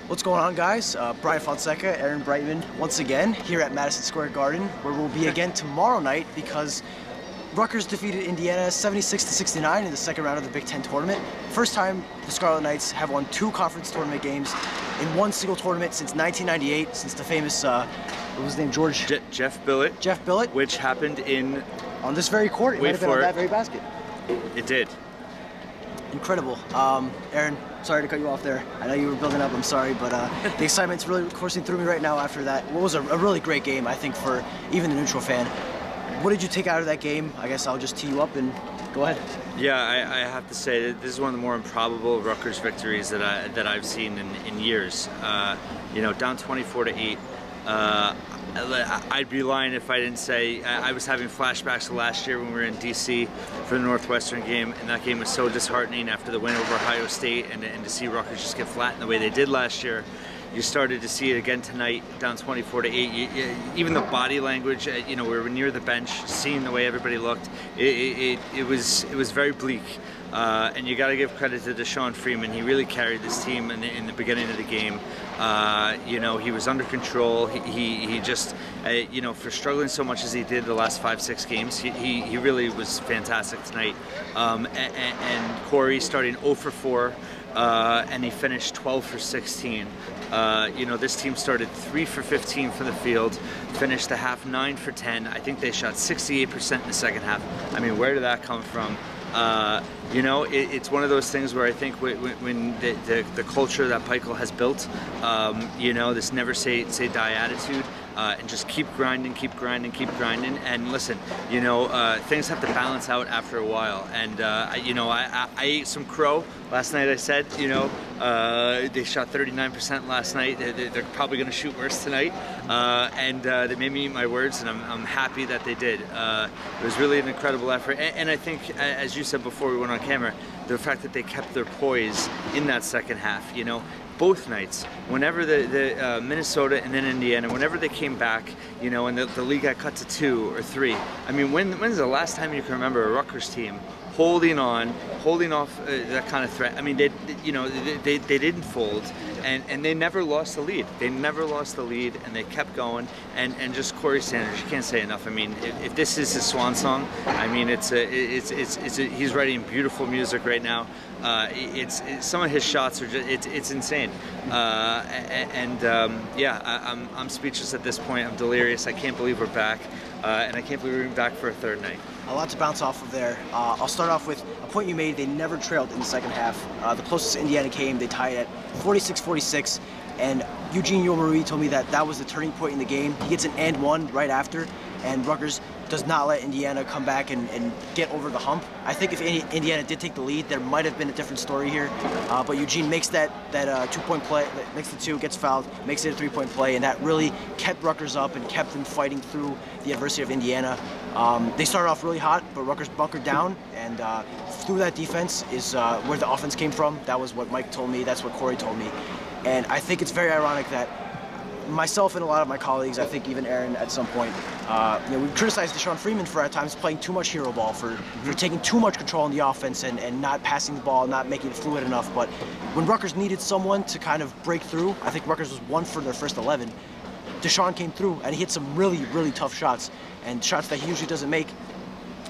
What's going on, guys? Brian Fonseca, Aaron Breitman, once again here at Madison Square Garden, where we'll be again tomorrow night because Rutgers defeated Indiana 76-69 in the second round of the Big Ten tournament. First time the Scarlet Knights have won 2 conference tournament games in one single tournament since 1998, since the famous, what was his name, George? Jeff Billett. Jeff Billett. Which happened in... On this very court. It might have been on that very basket. It did. Incredible. Aaron, sorry to cut you off there. I know you were building up, I'm sorry, but the excitement's really coursing through me right now after that. What was a really great game, I think, for even the neutral fan. What did you take out of that game? I guess I'll just tee you up and go ahead. Yeah, I have to say that this is one of the more improbable Rutgers victories that I've seen in years. You know, down 24-8. I'd be lying if I didn't say I was having flashbacks to last year when we were in DC for the Northwestern game, and that game was so disheartening after the win over Ohio State, and to see Rutgers just get flattened the way they did last year. You started to see it again tonight, down 24-8. Even the body language, you know, we were near the bench, seeing the way everybody looked. It was very bleak. And you got to give credit to Deshaun Freeman. He really carried this team in the beginning of the game. You know, he was under control. He just, you know, for struggling so much as he did the last 5-6 games, he really was fantastic tonight. And Corey starting 0 for 4. And he finished 12 for 16. You know, this team started 3 for 15 from the field, finished the half 9 for 10. I think they shot 68% in the second half. I mean, where did that come from? You know, it's one of those things where I think when the culture that Pikel has built, you know, this never say die attitude, and just keep grinding. And listen, you know, things have to balance out after a while. And, you know, I ate some crow last night. I said, you know, they shot 39% last night. They're probably going to shoot worse tonight. And they made me eat my words, and I'm happy that they did. It was really an incredible effort. And I think, as you said before we went on camera, the fact that they kept their poise in that second half, you know, both nights, whenever the Minnesota and then Indiana, whenever they came back, you know, and the league got cut to 2 or 3. I mean, when's the last time you can remember a Rutgers team holding off that kind of threat? I mean, they didn't fold, and they never lost the lead. They never lost the lead, and they kept going. And just Corey Sanders, you can't say enough. I mean, if this is his swan song, I mean, he's writing beautiful music right now. It's some of his shots are just it's insane. Yeah, I'm speechless at this point. I'm delirious. I can't believe we're back, and I can't believe we're back for a third night. A lot to bounce off of there. I'll start off with a point you made. They never trailed in the second half. The closest Indiana came, they tied at 46-46. And Eugene Yul-Marie told me that was the turning point in the game. He gets an and one right after, and Rutgers does not let Indiana come back and get over the hump. I think if Indiana did take the lead, there might have been a different story here. But Eugene makes that 2-point play, makes the 2, gets fouled, makes it a 3-point play, and that really kept Rutgers up and kept them fighting through the adversity of Indiana. They started off really hot, but Rutgers bunkered down, and through that defense is where the offense came from. That was what Mike told me. That's what Corey told me. And I think it's very ironic that myself and a lot of my colleagues, I think even Aaron at some point, you know, we criticized Deshaun Freeman for at times playing too much hero ball, for taking too much control in the offense and not passing the ball, not making it fluid enough. But when Rutgers needed someone to kind of break through, I think Rutgers was 1 for their first 11. Deshaun came through and he hit some really, really tough shots, and shots that he usually doesn't make.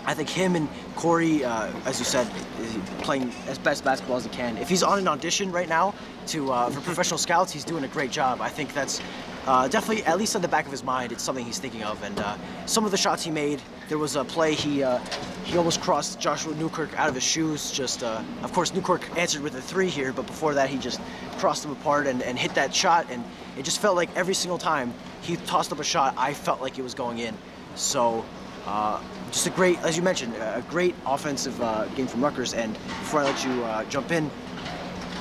I think him and Corey, as you said, is playing as best basketball as he can. If he's on an audition right now for professional scouts, he's doing a great job. I think that's definitely, at least on the back of his mind, it's something he's thinking of. And some of the shots he made, there was a play he almost crossed Joshua Newkirk out of his shoes. Just, of course, Newkirk answered with a 3 here, but before that he just crossed him apart and hit that shot. And it just felt like every single time he tossed up a shot, I felt like it was going in. So just a great, as you mentioned, a great offensive game from Rutgers. And before I let you jump in,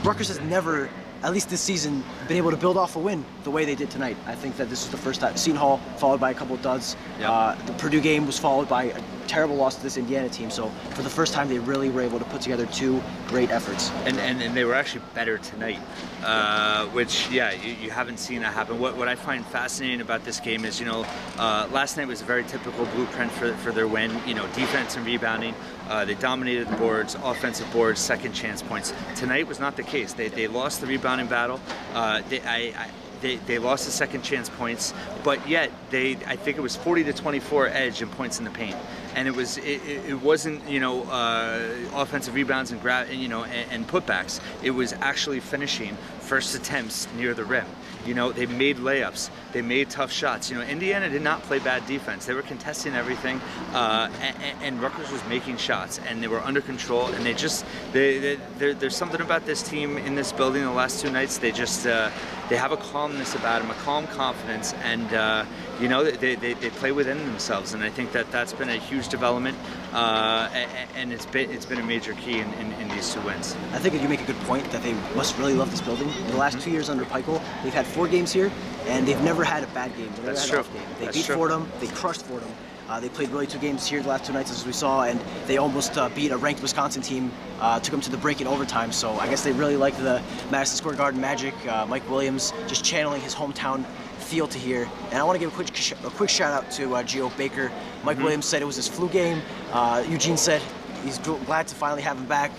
Rutgers has never, at least this season, been able to build off a win the way they did tonight. I think that this is the first time. Seton Hall followed by a couple of duds. Yep. The Purdue game was followed by a terrible loss to this Indiana team. So for the first time, they really were able to put together 2 great efforts. And they were actually better tonight, which, yeah, you haven't seen that happen. What I find fascinating about this game is, you know, last night was a very typical blueprint for their win. You know, defense and rebounding. They dominated the boards, offensive boards, second chance points. Tonight was not the case. They lost the rebounding battle. They lost the second chance points, but yet I think it was 40-24 edge in points in the paint, and it wasn't offensive rebounds and and putbacks. It was actually finishing first attempts near the rim. They made layups, they made tough shots. Indiana did not play bad defense. They were contesting everything, and Rutgers was making shots, and they were under control. And there's something about this team in this building the last two nights. They have a calmness about them, a calm confidence, and they play within themselves. And I think that's been a huge development, and it's been a major key in these two wins. I think you make a good point that they must really love this building. In the last 2 years under Pikel, they've had 4 games here, and they've never had a bad game. They've never had an off game. They beat Fordham. They crushed Fordham. They played really 2 games here the last 2 nights, as we saw, and they almost beat a ranked Wisconsin team, took them to the break in overtime. So I guess they really like the Madison Square Garden magic. Mike Williams just channeling his hometown feel to here. And I want to give a quick shout out to Geo Baker. Mike Williams said it was his flu game. Eugene said he's glad to finally have him back.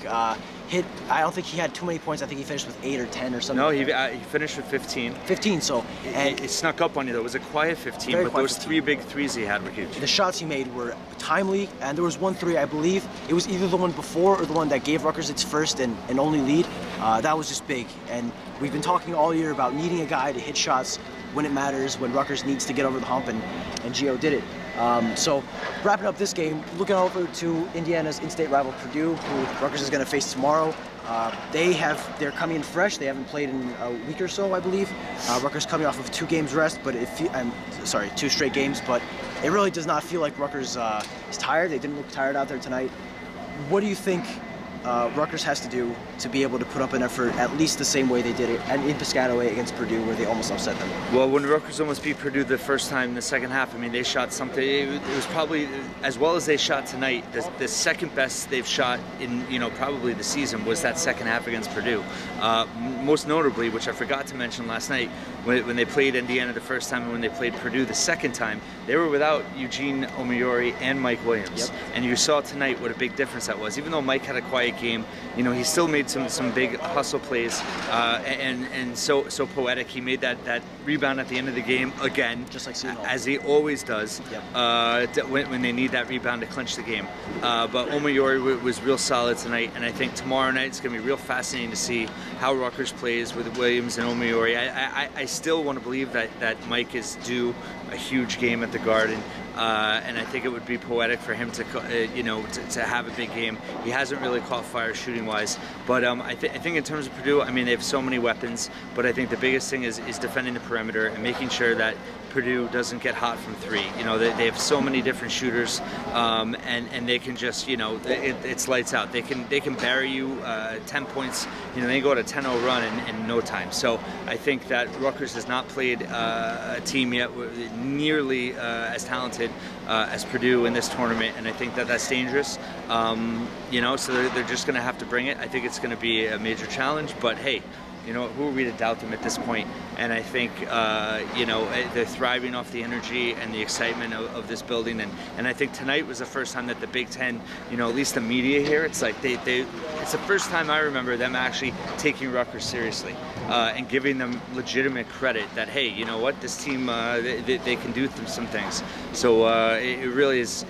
I don't think he had too many points. I think he finished with 8 or 10 or something. No, he finished with 15. 15, so... And it snuck up on you, though. It was a quiet 15, but those 3 big threes he had were huge. The shots he made were timely, and there was 1 3, I believe. It was either the one before or the one that gave Rutgers its first and only lead. That was just big, and we've been talking all year about needing a guy to hit shots when it matters, when Rutgers needs to get over the hump, and Gio did it. So wrapping up this game, looking over to Indiana's in-state rival Purdue, who Rutgers is going to face tomorrow. They're coming in fresh. They haven't played in a week or so, I believe. Rutgers coming off of 2 games rest, but 2 straight games. But it really does not feel like Rutgers is tired. They didn't look tired out there tonight. What do you think Rutgers has to do to be able to put up an effort at least the same way they did it and in Piscataway against Purdue, where they almost upset them? Well, when Rutgers almost beat Purdue the first time in the second half, I mean, they shot something. It was probably, as well as they shot tonight, the second best they've shot in probably the season was that second half against Purdue. Most notably, which I forgot to mention last night, when they played Indiana the first time and when they played Purdue the second time, they were without Eugene Omoyori and Mike Williams. Yep. And you saw tonight what a big difference that was. Even though Mike had a quiet game, he still made some big hustle plays, and so poetic. He made that rebound at the end of the game again, just like Seton Hall, as he always does. Yep. When they need that rebound to clinch the game. But Omoyori was real solid tonight, and I think tomorrow night it's going to be real fascinating to see how Rutgers plays with Williams and Omoyori. I still want to believe that Mike is due a huge game at the Garden. And I think it would be poetic for him to have a big game. He hasn't really caught fire shooting-wise, but I think in terms of Purdue, I mean, they have so many weapons, but I think the biggest thing is defending the perimeter and making sure that Purdue doesn't get hot from 3. They have so many different shooters, and they can just, it's lights out. They can bury you 10 points. They go on a 10-0 run in no time. So I think that Rutgers has not played a team yet nearly as talented as Purdue in this tournament, and I think that's dangerous. So they're just going to have to bring it. I think it's going to be a major challenge, but hey, who are we to doubt them at this point? And I think, they're thriving off the energy and the excitement of this building. And I think tonight was the first time that the Big Ten, at least the media here, it's like it's the first time I remember them actually taking Rutgers seriously and giving them legitimate credit that, hey, you know what, this team, they can do some things. So it really is,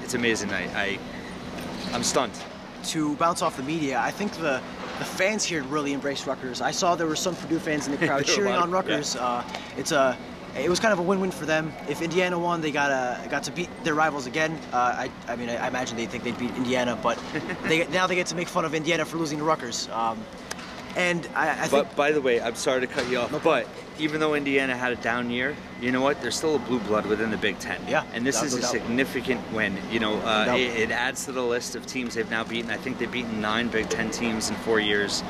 it's amazing night. I'm stunned. To bounce off the media, I think the fans here really embraced Rutgers. I saw there were some Purdue fans in the crowd cheering on Rutgers. Yeah. It was kind of a win-win for them. If Indiana won, they got to beat their rivals again. I imagine they think they'd beat Indiana, but now they get to make fun of Indiana for losing to Rutgers. And I think. But by the way, I'm sorry to cut you off, but even though Indiana had a down year, you know what? There's still a blue blood within the Big Ten. Yeah. And this is a significant win. It adds to the list of teams they've now beaten. I think they've beaten 9 Big Ten teams in 4 years,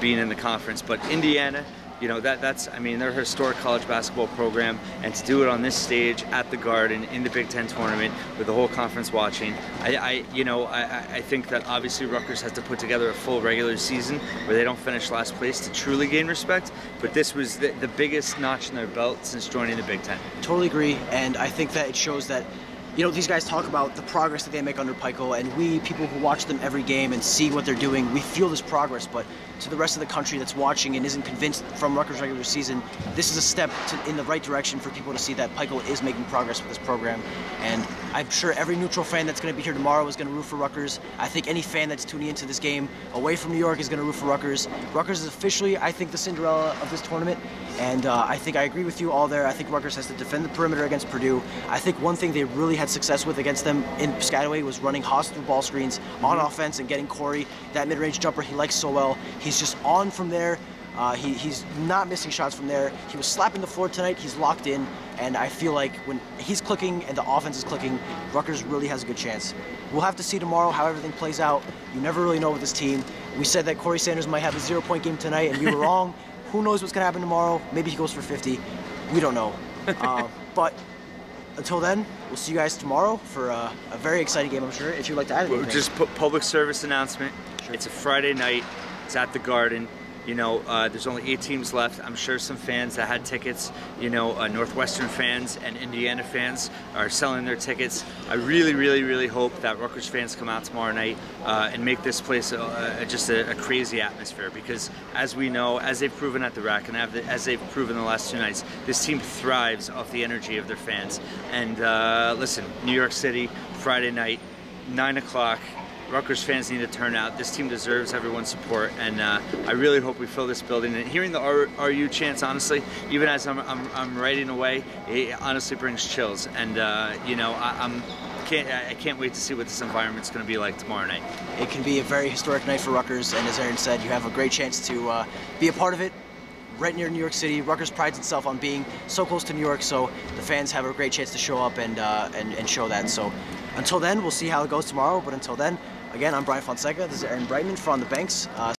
being in the conference. But Indiana, they're a historic college basketball program, and to do it on this stage at the Garden in the Big Ten tournament with the whole conference watching, I think that obviously Rutgers has to put together a full regular season where they don't finish last place to truly gain respect. But this was the biggest notch in their belt since joining the Big Ten. Totally agree, and I think that it shows that You know, these guys talk about the progress that they make under Pico, and we, people who watch them every game and see what they're doing, we feel this progress, but to the rest of the country that's watching and isn't convinced from Rutgers' regular season, this is a step in the right direction for people to see that Pico is making progress with this program. And I'm sure every neutral fan that's going to be here tomorrow is going to root for Rutgers. I think any fan that's tuning into this game away from New York is going to root for Rutgers. Rutgers is officially, I think, the Cinderella of this tournament, and I think I agree with you all there. I think Rutgers has to defend the perimeter against Purdue. I think one thing they really had success with against them in Piscataway was running hostile ball screens on offense and getting Corey that mid-range jumper he likes so well. He's just on from there. He's not missing shots from there. He was slapping the floor tonight. He's locked in, and I feel like when he's clicking and the offense is clicking, Rutgers really has a good chance. We'll have to see tomorrow how everything plays out. You never really know with this team. We said that Corey Sanders might have a 0-point game tonight, and we were wrong. Who knows what's going to happen tomorrow? Maybe he goes for 50. We don't know. But until then, we'll see you guys tomorrow for a very exciting game, I'm sure. If you'd like to add anything. Just public service announcement. Sure. It's a Friday night. It's at the Garden. You know, there's only 8 teams left. I'm sure some fans that had tickets, you know, Northwestern fans and Indiana fans are selling their tickets. I really, really, really hope that Rutgers fans come out tomorrow night and make this place just a crazy atmosphere, because as we know, as they've proven at the RAC and as they've proven the last 2 nights, this team thrives off the energy of their fans. And listen, New York City, Friday night, 9 o'clock. Rutgers fans need to turn out. This team deserves everyone's support, and I really hope we fill this building. And hearing the RU chants, honestly, even as I'm writing away, it honestly brings chills. And you know, I can't wait to see what this environment's going to be like tomorrow night. It can be a very historic night for Rutgers, and as Aaron said, you have a great chance to be a part of it. Right near New York City. Rutgers prides itself on being so close to New York, so the fans have a great chance to show up and show that. So until then, we'll see how it goes tomorrow. But until then, again, I'm Fonseca. This is Aaron Breitman from On the Banks.